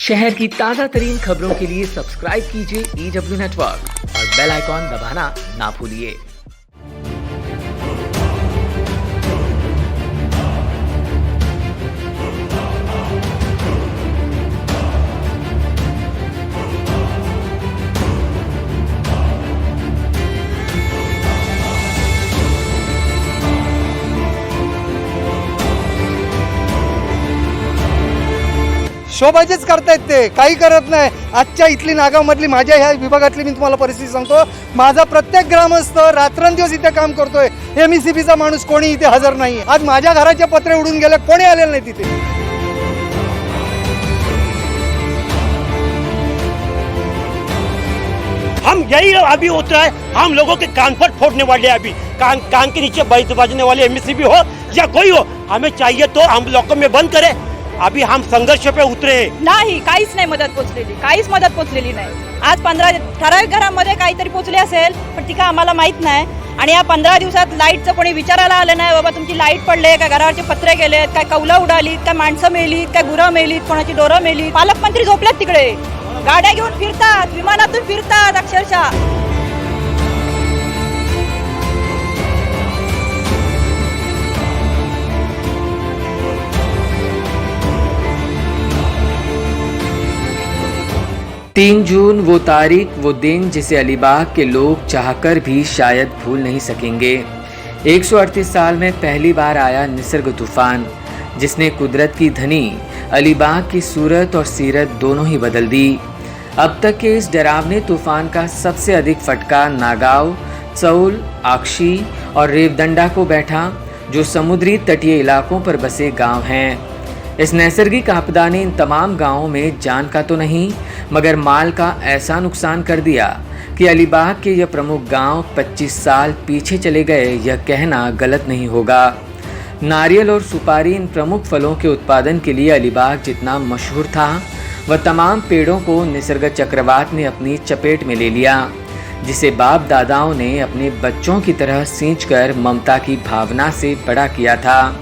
शहर की ताजा तरीन खबरों के लिए सब्सक्राइब कीजिए EW नेटवर्क और बेल आइकॉन दबाना ना भूलिए। शोबाजीच करतायत ते, काही करत नाही। आजच्या इथली नागावमधली माझ्या ह्या विभागातली मी तुम्हाला परिस्थिती सांगतो। माझा प्रत्येक ग्रामस्थ रात्रंदिवस इथे काम करतोय। MECBचा माणूस कोणी इथे हजर नाही। आज माझ्या घराचे पत्रे उडून गेले, कोणी आलेलं नाही तिथे। हम यही अभी होता है, हम लोगों के कान पर फोड़ने वाले अभी कान के नीचे बजने वाले MECB हो या कोई हो, हमें चाहिए तो हम लोगों में बंद करें। अभी हम संघर्ष पे उतरे नाही, काहीच नाही मदत पोचलेली नाही। आज 15 ठराविक घरांमध्ये काहीतरी पोचले असेल, पण ती का आम्हाला माहित नाही। आणि या 15 दिवसात लाईटचं कोणी विचारायला आलं नाही, बाबा तुमची लाईट पडले का, घरावरचे पत्रे गेलेत काय, कौला उडालीत काय, माणसं मेलीत काय, गुरं मेलीत, कोणाची डोरं मेलीत। पालकमंत्री झोपलेत तिकडे, गाड्या घेऊन फिरतात, विमानातून फिरतात अक्षरशः। तीन जून वो तारीख, वो दिन जिसे अलीबाग के लोग चाहकर भी शायद भूल नहीं सकेंगे। 138 साल में पहली बार आया निसर्ग तूफान, जिसने कुदरत की धनी अलीबाग की सूरत और सीरत दोनों ही बदल दी। अब तक के इस डरावने तूफान का सबसे अधिक फटका नागाव, चौल, आक्षी और रेवदंडा को बैठा, जो समुद्री तटीय इलाकों पर बसे गांव हैं। इस नैसर्गिक आपदा ने इन तमाम गांवों में जान का तो नहीं मगर माल का ऐसा नुकसान कर दिया कि अलीबाग के यह प्रमुख गांव 25 साल पीछे चले गए, यह कहना गलत नहीं होगा। नारियल और सुपारी इन प्रमुख फलों के उत्पादन के लिए अलीबाग जितना मशहूर था, वह तमाम पेड़ों को निसर्ग चक्रवात ने अपनी चपेट में ले लिया, जिसे बाप दादाओं ने अपने बच्चों की तरह सींचकर ममता की भावना से बड़ा किया था।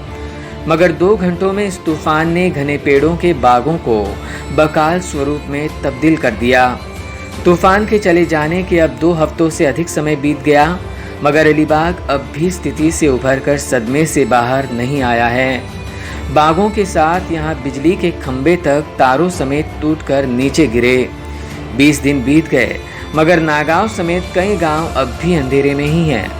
मगर 2 घंटों में इस तूफान ने घने पेड़ों के बागों को बकाल स्वरूप में तब्दील कर दिया। तूफान के चले जाने के अब 2 हफ्तों से अधिक समय बीत गया, मगर अलीबाग अब भी स्थिति से उभरकर सदमे से बाहर नहीं आया है। बागों के साथ यहाँ बिजली के खंभे तक तारों समेत टूटकर नीचे गिरे। 20 दिन बीत गए, मगर नागांव समेत कई गांव अब भी अंधेरे में ही हैं।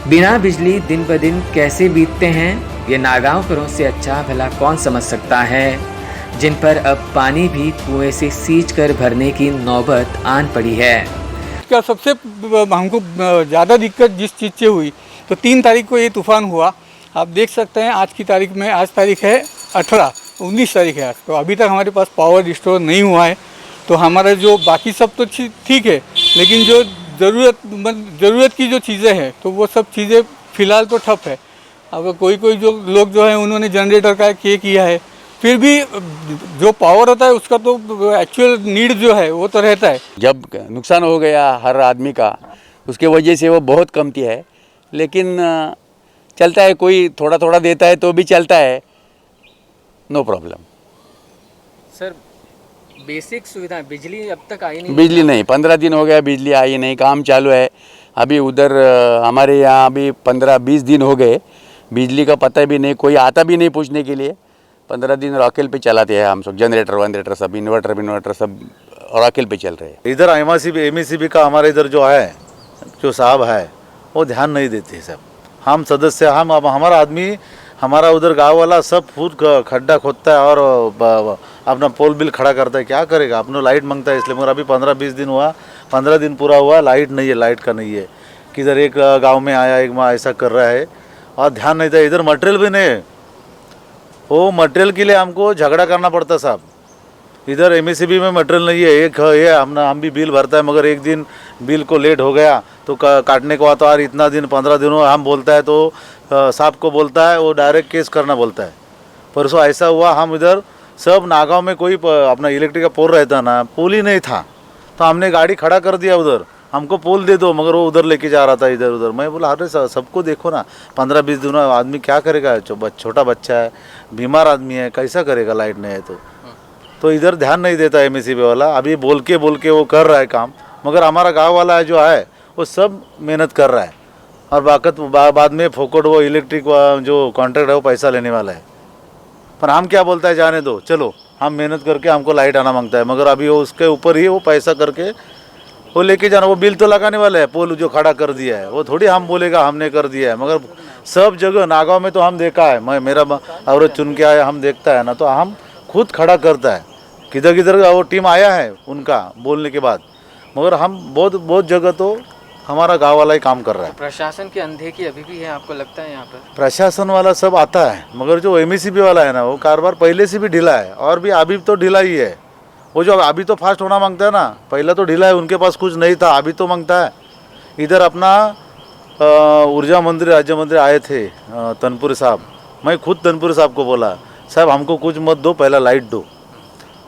बिना बिजली दिन ब दिन कैसे बीतते हैं, ये नागांवकरों से अच्छा भला कौन समझ सकता है, जिन पर अब पानी भी कुएं से सींच कर भरने की नौबत आन पड़ी है। क्या सबसे हमको ज़्यादा दिक्कत जिस चीज़ से हुई, तो 3 तारीख को ये तूफ़ान हुआ। आप देख सकते हैं आज की तारीख में, आज तारीख है 18, 19 तारीख है आज, तो अभी तक हमारे पास पावर रिस्टोर नहीं हुआ है। तो हमारा जो बाकी सब तो ठीक है, लेकिन जो ज़रूरत की जो चीज़ें हैं तो वो सब चीज़ें फ़िलहाल तो ठप है। अब कोई जो लोग जो है उन्होंने जनरेटर का किया है, फिर भी जो पावर होता है उसका तो एक्चुअल नीड जो है वो तो रहता है। जब नुकसान हो गया हर आदमी का, उसके वजह से वो बहुत कमती है, लेकिन चलता है, कोई थोड़ा थोड़ा देता है तो भी चलता है, नो प्रॉब्लम। सर बेसिक सुविधा बिजली अब तक आई नहीं? बिजली नहीं, 15 दिन हो गया बिजली आई नहीं, काम चालू है। अभी उधर हमारे यहाँ अभी 15-20 दिन हो गए, बिजली का पता भी नहीं, कोई आता भी नहीं पूछने के लिए। 15 दिन रॉकेल पे चलाते हैं हम सब, जनरेटर सब, इन्वर्टर सब रॉकेल पे चल रहे हैं। इधर MECB का हमारे इधर जो है, जो साहब है वो ध्यान नहीं देते सब। हम सदस्य, हम अब हमारा आदमी, हमारा उधर गांव वाला सब फूट खड्डा खोदता है और अपना पोल बिल खड़ा करता है। क्या करेगा, अपना लाइट मांगता है इसलिए। मगर अभी 15-20 दिन हुआ, 15 दिन पूरा हुआ, लाइट नहीं है, लाइट का नहीं है। किधर एक गांव में आया, एक माँ ऐसा कर रहा है और ध्यान नहीं था। इधर मटेरियल भी नहीं है, वो मटेरियल के लिए हमको झगड़ा करना पड़ता साहब। इधर MECB में मटेरियल नहीं है। एक ये हम भी बिल भरता है, मगर एक दिन बिल को लेट हो गया तो काटने को आता, और इतना दिन 15 दिन हुआ, हम बोलता है तो साहब को बोलता है, वो डायरेक्ट केस करना बोलता है। परसों ऐसा हुआ, हम इधर सब नागांव में कोई अपना इलेक्ट्रिक का पोल रहता ना, पोल ही नहीं था, तो हमने गाड़ी खड़ा कर दिया उधर, हमको पोल दे दो, मगर वो उधर लेके जा रहा था इधर उधर। मैं बोला अरे सबको देखो ना, 15-20 दिन आदमी क्या करेगा, छोटा बच्चा है, बीमार आदमी है, कैसा करेगा, लाइट नहीं है तो। तो इधर ध्यान नहीं देता एमएससीबी वाला। अभी बोल के वो कर रहा है काम, मगर हमारा गांव वाला है जो है वो सब मेहनत कर रहा है और बाद में फोकट वो इलेक्ट्रिक जो कॉन्ट्रैक्ट है वो पैसा लेने वाला है। पर हम क्या बोलता है, जाने दो, चलो हम मेहनत करके हमको लाइट आना मांगता है, मगर अभी वो उसके ऊपर ही वो पैसा करके वो लेके जाना। वो बिल तो लगाने वाला है, पोल जो खड़ा कर दिया है वो थोड़ी हम बोलेगा हमने कर दिया है। मगर सब जगह नागांव में तो हम देखा है, मैं मेरा औरत चुन के आया, हम देखता है ना, तो हम खुद खड़ा करता है। किधर किधर वो टीम आया है उनका बोलने के बाद, मगर हम बहुत जगह तो हमारा गांव वाला ही काम कर रहा है। प्रशासन की अनदेखी अभी भी है, आपको लगता है यहाँ पर? प्रशासन वाला सब आता है, मगर जो एमएससीबी वाला है ना, वो कारोबार पहले से भी ढीला है और भी अभी तो ढीला ही है। वो जो अभी तो फास्ट होना मांगता है ना, पहला तो ढीला है, उनके पास कुछ नहीं था, अभी तो मांगता है। इधर अपना ऊर्जा मंत्री राज्य मंत्री आए थे तनपुरे साहब, मैं खुद तनपुरे साहब को बोला, साहब हमको कुछ मत दो, पहला लाइट दो,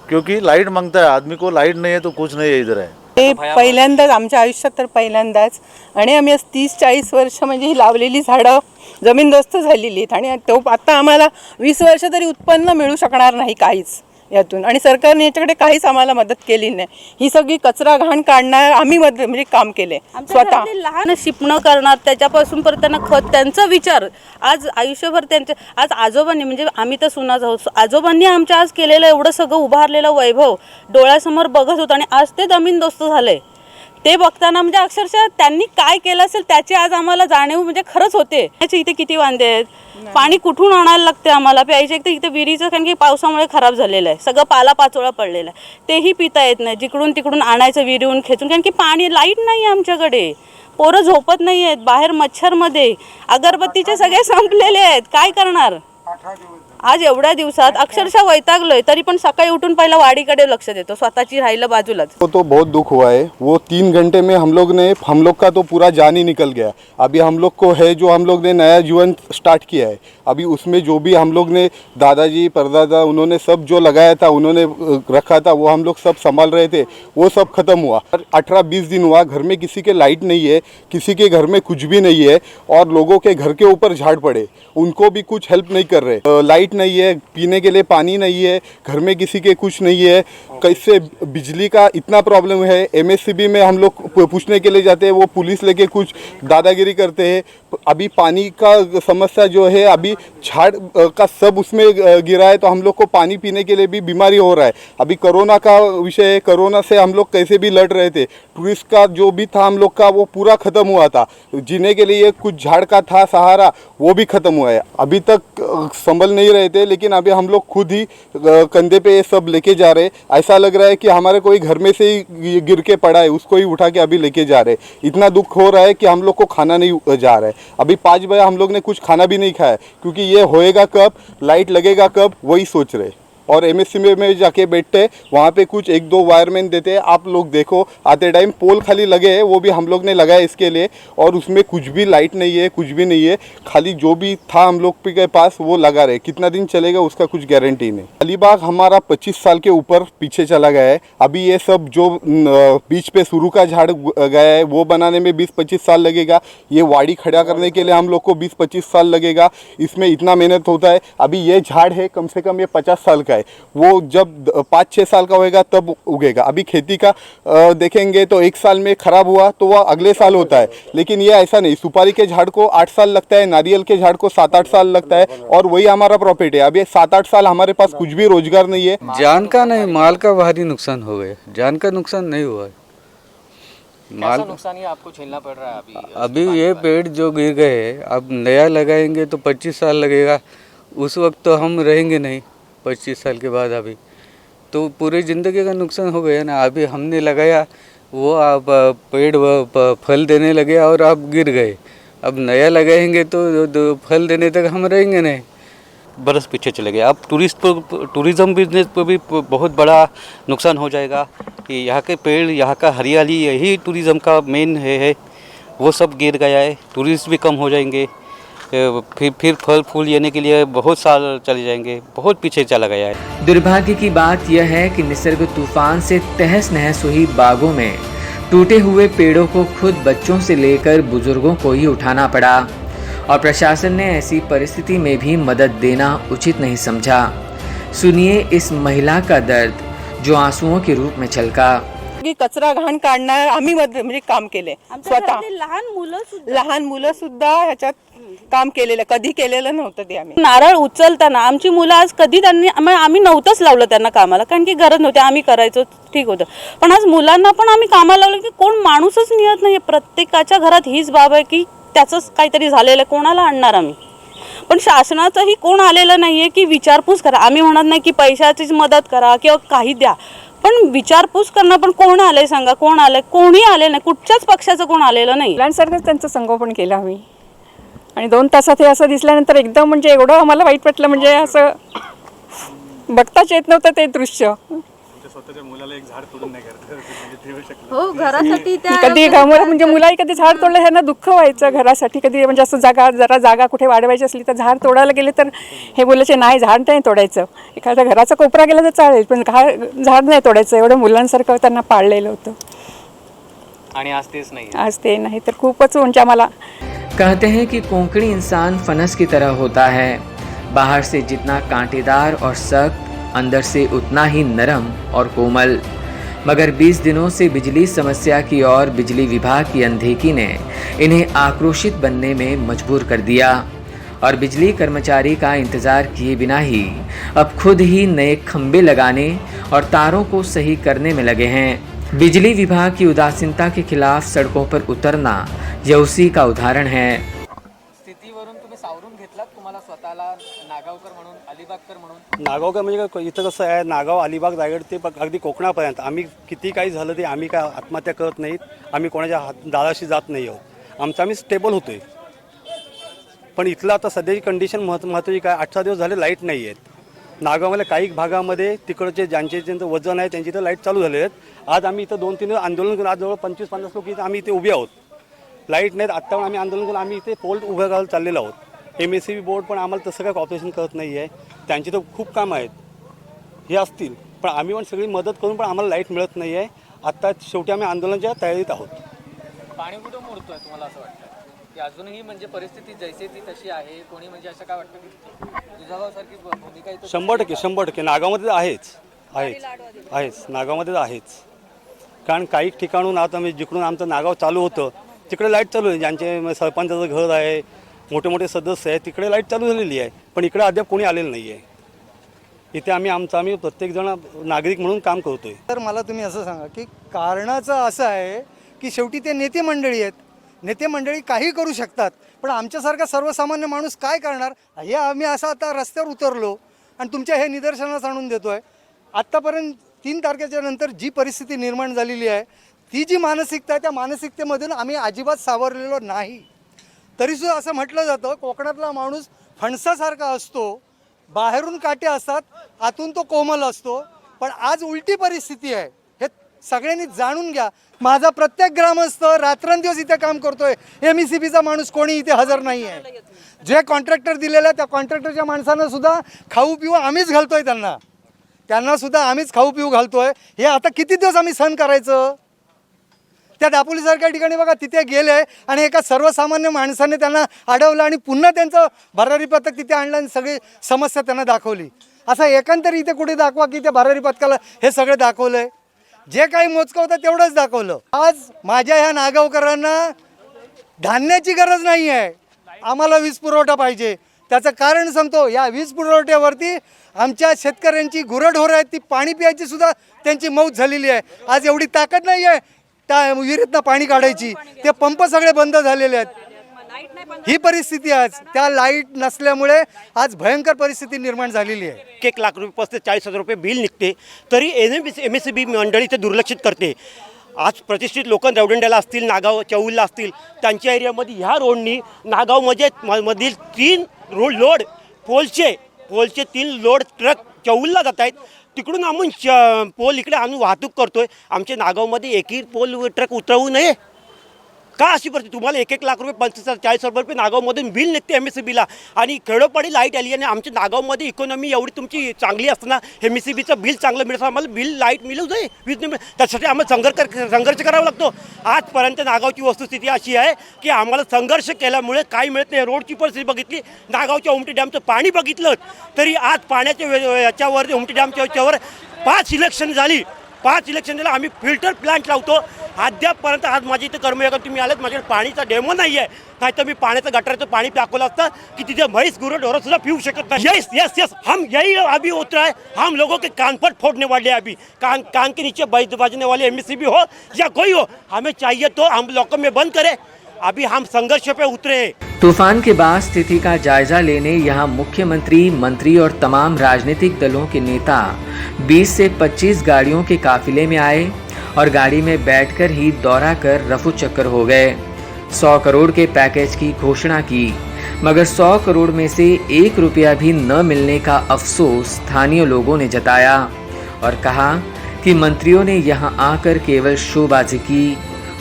क्योंकि लाईट मागता है आदमी को, लाईट नाही आहे तो कुछ नाही आहे इधर आहे। ते पहिल्यांदाच आमच्या आयुष्यात तर पहिल्यांदाच, आणि आम्ही 30-40 वर्ष म्हणजे ही लावलेली झाडं जमीनदोस्त झालेली आहेत आणि तो आता आम्हाला 20 वर्ष तरी उत्पन्न मिळू शकणार नाही काहीच यातून, आणि सरकारने याच्याकडे काहीच आम्हाला मदत केली नाही। ही सगळी कचरा घाण काढणार आम्ही म्हणजे काम केले स्वतः। लहान शिपणं करणार, त्याच्यापासून परत त्यांना खत, त्यांचा विचार आज आयुष्यभर त्यांचे, आज आजोबांनी म्हणजे आम्ही तर सुनाच आहोत, आजोबांनी आमच्या आज केलेलं एवढं सगळं उभारलेलं वैभव डोळ्यासमोर बघत होतं आणि आज ते जमीनदोस्त झालंय। ते बघताना म्हणजे अक्षरशः त्यांनी काय केलं असेल त्याची आज आम्हाला जाणीव म्हणजे खरंच होते। इथे किती वांदे आहेत, पाणी कुठून आणायला लागते आम्हाला प्यायचे, तर इथे विहिरीचं कारण की पावसामुळे खराब झालेलं आहे, सगळं पालापाचोळा पडलेला आहे, तेही पिता येत नाही, जिकडून तिकडून आणायचं विहिरीहून खेचून, कारण की पाणी लाईट नाही आमच्याकडे, पोरं झोपत नाही आहेत, बाहेर मच्छरमध्ये अगरबत्तीचे सगळे संपलेले आहेत, काय करणार। आज एवढ्या दिवसात अक्षरशः वैतागलोय, तरी पण सकाळी उठून पहिला वाडीकडे लक्ष देतो, स्वतःची राहिलं बाजूलाच। तो बहुत दुख हुआ है। वो 3 घंटे में हम लोग का तो पूरा जान ही निकल गया। अभी हम लोग को है जो हम लोग ने नया जीवन स्टार्ट किया है, अभी उसमें जो भी हम लोग ने दादाजी परदादा उन्होंने सब जो लगाया था, उन्होंने रखा था, वो हम लोग सब संभाल रहे थे, वो सब खत्म हुआ। 18-20 दिन हुआ, घर में किसी के लाइट नहीं है, किसी के घर में कुछ भी नहीं है, और लोगों के घर के ऊपर झाड़ पड़े, उनको भी कुछ हेल्प नहीं कर रहे। लाइट नहीं है, पीने के लिए पानी नहीं है, घर में किसी के कुछ नहीं है, कैसे बिजली का इतना प्रॉब्लम है। एमएससीबी में हम लोग पूछने के लिए जाते हैं, वो पुलिस लेके कुछ दादागिरी करते हैं। अभी पानी का समस्या जो है, अभी झाड़ का सब उसमें गिरा है, तो हम लोग को पानी पीने के लिए भी बीमारी हो रहा है। अभी कोरोना का विषय है, कोरोना से हम लोग कैसे भी लड़ रहे थे, टूरिस्ट का जो भी था हम लोग का वो पूरा ख़त्म हुआ था, जीने के लिए कुछ झाड़ का था सहारा, वो भी ख़त्म हुआ है। अभी तक संभल नहीं रहे थे, लेकिन अभी हम लोग खुद ही कंधे पे ये सब लेके जा रहे। ऐसा लग रहा है कि हमारे कोई घर में से ही गिर के पड़ा है, उसको ही उठा के अभी लेके जा रहे। इतना दुख हो रहा है कि हम लोग को खाना नहीं जा रहा है। अभी 5 बजे हम लोग ने कुछ खाना भी नहीं खाया, क्योंकि ये होएगा कब, लाइट लगेगा कब, वही सोच रहे। और एमएससीबी में जाके बैठते, वहाँ पे कुछ 1-2 वायरमैन देते हैं, आप लोग देखो आते टाइम पोल खाली लगे हैं, वो भी हम लोग ने लगाया इसके लिए, और उसमें कुछ भी लाइट नहीं है, कुछ भी नहीं है, खाली जो भी था हम लोग के पास वो लगा रहे। कितना दिन चलेगा उसका कुछ गारंटी नहीं। अलीबाग हमारा 25 साल के ऊपर पीछे चला गया है। अभी ये सब जो बीच पे शुरू का झाड़ गया है, वो बनाने में 20-25 साल लगेगा। ये वाड़ी खड़ा करने के लिए हम लोग को 20-25 साल लगेगा। इसमें इतना मेहनत होता है। अभी ये झाड़ है कम से कम ये 50 साल का है, वो जब 5-6 साल का होएगा तब उगेगा। अभी खेती का देखेंगे तो 1 साल में खराब हुआ तो वह अगले साल होता है, लेकिन ये ऐसा नहीं। सुपारी के झाड़ को 8 साल लगता है, नारियल के झाड़ को 7-8 साल लगता है, और वही हमारा प्रॉफिट है। अभी 7-8 साल हमारे पास कुछ भी रोजगार नहीं है। जान का नहीं, माल का भारी नुकसान हो गया, जान का नुकसान नहीं हुआ है। माल नुकसान ही आपको झेलना पड़ रहा है अभी ये पेड़ जो गिर गए, अब नया लगाएंगे तो 25 साल लगेगा, उस वक्त तो हम रहेंगे नहीं। 25 साल के बाद अभी तो पूरी ज़िंदगी का नुकसान हो गया ना। अभी हमने लगाया, वो अब पेड़ फल देने लगे और अब गिर गए। अब नया लगाएंगे तो फल देने तक हम रहेंगे नहीं। बरस पीछे चले गए। अब टूरिज़्म बिजनेस पर भी बहुत बड़ा नुकसान हो जाएगा कि यहाँ के पेड़, यहाँ का हरियाली, यही टूरिज़्म का मेन है, वो सब गिर गया है। टूरिस्ट भी कम हो जाएंगे, फिर फल फूल लेने के लिए बहुत साल चले जाएंगे, बहुत पीछे चला गया है। दुर्भाग्य की बात यह है कि निसर्ग तूफान से तहस नहस हुई बागों में टूटे हुए पेड़ों को खुद बच्चों से लेकर बुजुर्गों को ही उठाना पड़ा, और प्रशासन ने ऐसी परिस्थिति में भी मदद देना उचित नहीं समझा। सुनिए इस महिला का दर्द। जो आंसुओं के रूप में छलका। की कचरा घाण काढणार आम्ही म्हणजे काम केले आमच्या स्वतः. घरातली लहान मुलं सुद्धा ह्याच्यात काम केलेलं, कधी केलेलं नव्हतं ते आम्ही. नारळ उचलताना आमची मुलं आज कधी त्यांनी आम्ही नव्हतंच लावलं त्यांना कामाला, कारण की गरज नव्हती, आम्ही करायचो ठीक होतं. पण आज मुलांना पण आम्ही कामाला लावलं की कोण माणूसच नियत नाही. प्रत्येकाच्या घरात हीच बाब आहे की त्याचंच काहीतरी झालेलं आहे, कोणाला आणणार आम्ही. पण शासनाचंही कोण आलेलं नाही आहे की विचारपूस करा. आम्ही म्हणत नाही की पैशाचीच मदत करा किंवा काही द्या, पण विचारपूस करणं. पण कोण आलंय सांगा, कोण आलंय? कोणी आले नाही, कुठच्याच पक्षाचं कोण आलेलं नाही. मुलांसारखंच त्यांचं संगोपन केलं आम्ही. आणि 2 तासात हे असं दिसल्यानंतर एकदम म्हणजे एवढं आम्हाला वाईट वाटलं, म्हणजे असं बघताच येत नव्हतं ते दृश्य. हो, घरासाठी कधी म्हणजे मुलाही कधी झाड तोडलं ह्यांना दुःख व्हायचं घरासाठी. कधी म्हणजे असं जागा कुठे वाढवायची असली तर झाड तोडायला गेले तर हे बोलायचे नाही, झाड नाही तोडायचं. एखाद्या घराचा कोपरा गेला तर चालेल, पण झाड नाही तोडायचं. एवढं मुलांसारखं त्यांना पाळलेलं होतं. आणि आज तेच नाही, आज ते नाही तर खूपच म्हणजे आम्हाला. कहते हैं कि कोंकणी इंसान फनस की तरह होता है, बाहर से जितना कांटेदार और सख्त, अंदर से उतना ही नरम और कोमल। मगर 20 दिनों से बिजली समस्या की और बिजली विभाग की अनदेखी ने इन्हें आक्रोशित बनने में मजबूर कर दिया और बिजली कर्मचारी का इंतज़ार किए बिना ही अब खुद ही नए खंभे लगाने और तारों को सही करने में लगे हैं। बिजली विभाग की उदासीनता के खिलाफ सड़कों पर उतरना यह उसी का उदाहरण है। स्थितीवरून तुम्ही सावरून घेतलात तुम्हाला स्वतःला नागावकर म्हणून, अलिबागकर म्हणून? नागावकर म्हणजे इथं कसं आहे, नागाव, अलिबाग, रायगड ते अगदी कोकणापर्यंत आम्ही किती काही झालं ते आम्ही काय आत्महत्या करत नाहीत, आम्ही कोणाच्या दाराशी जात नाही आहोत. आम्ही स्टेबल होतो आहे. पण इथलं आता सध्याची कंडिशन महत्त्वाची काय, 18 दिवस झाले लाईट नाही आहेत. नागावमध्ये काही भागामध्ये तिकडचे ज्यांचं वजन आहे त्यांची तर लाईट चालू झाले आहेत. आज आम्ही इथं 2-3 दिवस आंदोलन करून, आज जवळ 25-50 लोक इथं आम्ही इथे उभे आहोत. लाईट नाहीत, आत्ता पण आम्ही आंदोलन करून आम्ही इथे पोल उभं करायला चाललेलो आहोत. MSCB बोर्ड पण आम्हाला तसं काय कॉपरेशन करत नाही आहे. त्यांची तर खूप कामं आहेत, हे असतील, पण आम्ही पण सगळी मदत करून पण आम्हाला लाईट मिळत नाही आहे. आत्ता शेवटी आम्ही आंदोलनाच्या तयारीत आहोत. पाणी कुठं मोडतोय तुम्हाला असं वाटतं की अजूनही म्हणजे परिस्थिती जैसे ती तशी आहे? कोणी म्हणजे असं काय वाटतं की दुधागावसारखी भूमिका इथं? 100% नागावमध्ये आहेच नागावमध्ये आहेच. कारण काही ठिकाणून आता मी जिकडून आमचं नागाव चालू होतं तिकडे लाईट चालू आहे. ज्यांचे सरपंचाचं घर आहे, मोठे मोठे सदस्य आहेत, तिकडे लाईट चालू झालेली आहे. पण इकडे अद्याप कोणी आलेलं नाही आहे. इथे आम्ही प्रत्येकजण नागरिक म्हणून काम करतो आहे. तर मला तुम्ही असं सांगा की कारणाचं असं आहे की शेवटी ते नेते मंडळी आहेत. नेते मंडळी काही करू शकतात, पण आमच्यासारखा सर्वसामान्य माणूस काय करणार? हे आम्ही असं आता रस्त्यावर उतरलो आणि तुमच्या हे निदर्शनास आणून देतो आहे. आत्तापर्यंत 3 तारखेच्या नंतर जी परिस्थिती निर्माण झालेली आहे, ती जी मानसिकता आहे, त्या मानसिकतेमधून आम्ही अजिबात सावरलेलो नाही. तरीसुद्धा असं म्हटलं जातं कोकणातला माणूस फणसासारखा असतो, बाहेरून काटे असतात, आतून तो कोमल असतो. पण आज उलटी परिस्थिती आहे, हे सगळ्यांनी जाणून घ्या. माझा प्रत्येक ग्रामस्थ रात्रंदिवस इथे काम करतोय. MSCBचा माणूस कोणी इथे हजर नाही आहे. जे कॉन्ट्रॅक्टर दिलेलं आहे त्या कॉन्ट्रॅक्टरच्या माणसांना सुद्धा खाऊ पिऊ आम्हीच घालतोय, त्यांना सुद्धा आम्हीच खाऊ पिऊ घालतोय. हे आता किती दिवस आम्ही सहन करायचं? त्या दापोलीसारख्या ठिकाणी बघा, तिथे गेले आणि एका सर्वसामान्य माणसाने त्यांना अडवलं आणि पुन्हा त्यांचं भरारी पथक तिथे आणलं आणि सगळी समस्या त्यांना दाखवली. असं एकांतरी इथे कुठे दाखवा की त्या भरारी पथकाला हे सगळं दाखवलं आहे. जे काही मोजकं होतं तेवढंच दाखवलं. आज माझ्या ह्या नागावकरांना धान्याची गरज नाही आहे, आम्हाला वीज पुरवठा पाहिजे. त्याचं कारण सांगतो, या वीज पुरवठ्यावरती आमच्या शेतकऱ्यांची गुरंढोरं आहेत, ती पाणी प्यायची सुद्धा त्यांची मौत झालेली आहे. आज एवढी ताकद नाही आहे त्या विहिरीतनं पाणी काढायची, ते पंप सगळे बंद झालेले आहेत. ही परिस्थिती आज त्या लाईट नसल्यामुळे आज भयंकर परिस्थिती निर्माण झालेली आहे. 1 लाख रुपये 40,000 रुपये बिल निघते, तरी MSCB मंडळी ते दुर्लक्षित करते. आज प्रतिष्ठित लोक रेवडंड्याला असतील, नागाव चौलला असतील, त्यांच्या एरियामध्ये ह्या रोडनी नागावमध्ये मधील 3 लोड पोलचे 3 लोड ट्रक चौलला जात आहेत. तिकडून आम्ही पोल इकडे आणून वाहतूक करतोय. आमच्या नागावमध्ये एकही पोल ट्रक उतरवू नये का? अशी परिस्थिती. तुम्हाला 1 लाख रुपये 40,000 रुपये नागावमधून बिल निघते MSCBला, आणि खेडोपाडी लाईट आली. आणि आमच्या नागावमध्ये इकॉनॉमी एवढी तुमची चांगली असताना MSCBचं बिल चांगलं मिळतं, आम्हाला बिल लाईट मिळू जाईल, वीज नाही मिळत. त्यासाठी आम्हाला संघर्ष करावा लागतो. आजपर्यंत नागावची वस्तुस्थिती अशी आहे की आम्हाला संघर्ष केल्यामुळे काही मिळत नाही. रोडची परिस्थिती बघितली, नागावच्या उमटी डॅमचं पाणी बघितलं तरी आज पाण्याच्या याच्यावर उमटी डॅमच्या याच्यावर 5 इलेक्शन झाली, 5 इलेक्शन झालं, आम्ही फिल्टर प्लांट लावतो अद्यापपर्यंत. आज माझी इथे कर्मयोग तुम्ही आलेत, माझ्याकडे पाणीचा डेमो नाही आहे, नाही तर मी पाण्याचं गटाराचं पाणी दाखवलं असतं की तिथे म्हैस गुरं सुद्धा पिऊ शकत नाही. यस यस यस, हम यही अभी उतरा है, हम लोगों के कान पर फोड़ने वाले हैं अभी. कान के नीचे बजने वाले MSCB हो या कोई हो, हमें चाहिए तो हम लॉकअप में बंद करें. अभी हम संघर्ष पे उतरे हैं. तूफान के बाद स्थिति का जायजा लेने यहां मुख्यमंत्री, मंत्री और तमाम राजनीतिक दलों के नेता 20 से 25 गाड़ियों के काफिले में आए और गाड़ी में बैठकर ही दौरा कर रफू चक्कर हो गए. 100 करोड़ के पैकेज की घोषणा की, मगर 100 करोड़ में से 1 रुपया भी न मिलने का अफसोस स्थानीय लोगों ने जताया और कहा कि मंत्रियों ने यहां आकर केवल शोबाजी की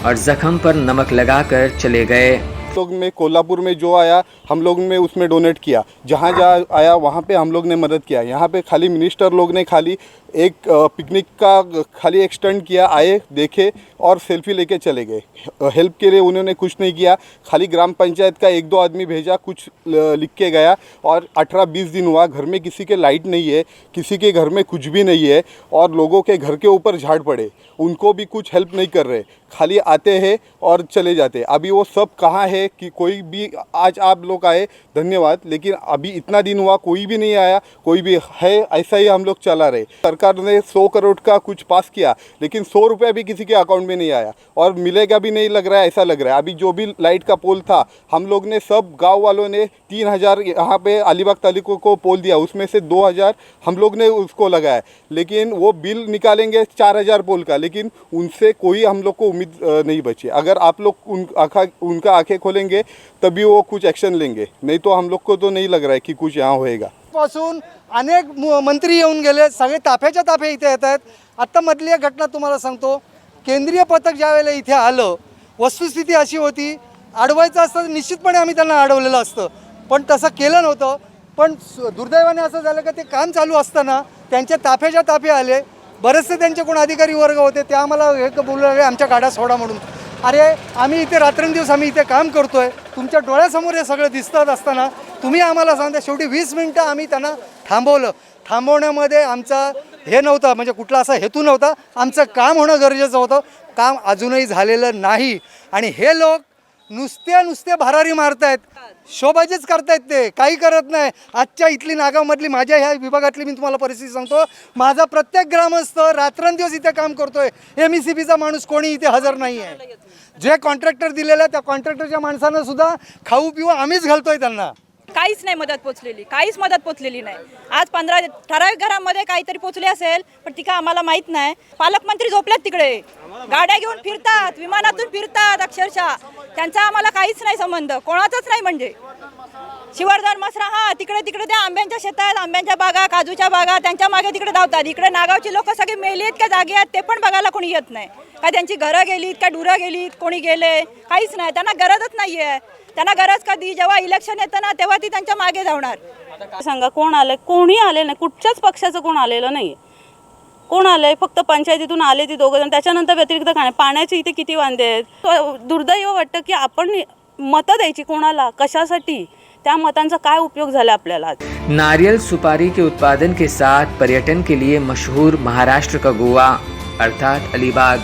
और जख्म पर नमक लगाकर चले गए. लोग में कोल्हापुर में जो आया हम लोग ने उसमें डोनेट किया, जहाँ जहाँ आया वहाँ पे हम लोग ने मदद किया. यहाँ पे खाली मिनिस्टर लोग ने खाली एक पिकनिक का खाली एक स्टंट किया, आए देखे और सेल्फी लेके चले गए. हेल्प के लिए उन्होंने कुछ नहीं किया. खाली ग्राम पंचायत का 1-2 आदमी भेजा, कुछ लिख के गया. और 18-20 दिन हुआ, घर में किसी के लाइट नहीं है, किसी के घर में कुछ भी नहीं है और लोगों के घर के ऊपर झाड़ पड़े, उनको भी कुछ हेल्प नहीं कर रहे, खाली आते हैं और चले जाते. अभी वो सब कहाँ है कि कोई भी, आज आप लोग आए धन्यवाद, लेकिन अभी इतना दिन हुआ कोई भी नहीं आया, कोई भी है, ऐसा ही हम लोग चला रहे. सरकार ने 100 करोड़ का कुछ पास किया, लेकिन 100 रुपया भी किसी के अकाउंट में नहीं आया और मिलेगा भी नहीं लग रहा है, ऐसा लग रहा है. अभी जो भी लाइट का पोल था, हम लोग ने सब गाँव वालों ने 3000 यहाँ पे अलीबाग तालुके को पोल दिया, उसमें से 2000 हम लोग ने उसको लगाया. लेकिन वो बिल निकालेंगे 4000 पोल का, लेकिन उनसे कोई हम लोग को उम्मीद नहीं बची. अगर आप लोग उनका आंखें खोलेंगे तभी वो कुछ एक्शन लेंगे, नहीं तो हम लोग को तो नहीं लग रहा है की कुछ यहाँ होएगा. पासून अनेक मंत्री येऊन गेले, सगळे ताफ्याच्या ताफे इथे येत आहेत. आत्ता मधली एक घटना तुम्हाला सांगतो. केंद्रीय पथक ज्या वेळेला इथे आलं, वस्तुस्थिती अशी होती, अडवायचं असतं निश्चितपणे आम्ही त्यांना अडवलेलं असतं, पण तसं केलं नव्हतं. पण दुर्दैवाने असं झालं की ते काम चालू असताना त्यांच्या ताफ्याच्या ताफे आले. बरेचसे त्यांचे कोण अधिकारी वर्ग होते, ते आम्हाला हे बोलू लागले आमच्या गाड्या सोडा म्हणून. अरे आम्ही इथे रात्रंदिवस आम्ही इथे काम करतोय, तुमच्या डोळ्यासमोर हे सगळं दिसतात असताना तुम्ही आम्हाला सांगता. शेवटी 20 मिनटं आम्ही त्यांना थांबवलं. थांबवण्यामध्ये आमचा हे नव्हता, म्हणजे कुठला असा हेतू नव्हता. आमचं काम होणं गरजेचं होतं. काम अजूनही झालेलं नाही आणि हे लोक नुसते भरारी मारतायत, शोबाजीच करतायत, ते काही करत नाही. आजच्या इथली नागावमधली माझ्या ह्या विभागातली मी तुम्हाला परिस्थिती सांगतो. माझा प्रत्येक ग्रामस्थ रात्रंदिवस इथे काम करतोय. MSCBचा माणूस कोणी इथे हजर नाही आहे. जे कॉन्ट्रॅक्टर दिलेलं त्या कॉन्ट्रॅक्टरच्या माणसांना सुद्धा खाऊ पिऊ आम्हीच घालतोय त्यांना. काहीच नाही मदत पोचलेली, काहीच मदत पोचलेली नाही. आज 15 ठराविक घरांमध्ये काहीतरी पोचले असेल, पण ती का आम्हाला माहीत नाही. पालकमंत्री झोपल्यात तिकडे, गाड्या घेऊन फिरतात, विमानातून फिरतात अक्षरशः. त्यांचा आम्हाला काहीच नाही संबंध, कोणाचाच नाही. म्हणजे शिवर्धन मसरा हा तिकडे त्या आंब्यांच्या शेतात, आंब्यांच्या बागा, काजूच्या बागा, त्यांच्या मागे तिकडे धावतात. इकडे नागावची लोक सगळे मेली आहेत का जागे आहेत ते पण बघायला कोणी येत नाही. का त्यांची घरं गेलीत, का डुरं गेलीत, कोणी गेले, काहीच नाही. त्यांना गरजच नाही आहे. त्यांना गरज कधी, जेव्हा इलेक्शन येतं ना तेव्हा ती त्यांच्या मागे धावणार. सांगा कोण आलं? कोणी आले नाही, कुठच्याच पक्षाचं कोण आलेलं नाही. कोण आलंय? फक्त पंचायतीतून आले ती 2 जण, त्याच्यानंतर व्यतिरिक्त काय. पाण्याचे इथे किती वांदे आहेत. दुर्दैव वाटतं की आपण मतं द्यायची कोणाला, कशासाठी, त्या मतांचा काय उपयोग झाला आपल्याला. नारियल सुपारी के उत्पादन के साथ पर्यटन के लिए मशहूर महाराष्ट्र का गोवा अर्थात अलीबाग,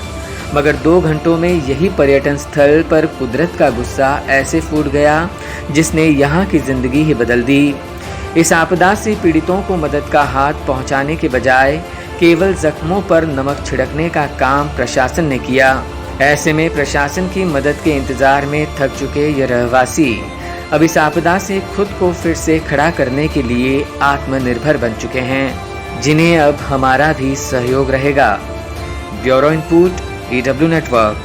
मगर 2 घंटों में यही पर्यटन स्थल पर कुदरत का गुस्सा ऐसे फूट गया जिसने यहाँ की जिंदगी ही बदल दी. इस आपदा से पीड़ितों को मदद का हाथ पहुँचाने के बजाय केवल जख्मों पर नमक छिड़कने का काम प्रशासन ने किया. ऐसे में प्रशासन की मदद के इंतजार में थक चुके ये रहवासी अब इस आपदा से खुद को फिर से खड़ा करने के लिए आत्मनिर्भर बन चुके हैं, जिन्हें अब हमारा भी सहयोग रहेगा. Bureau input EW network.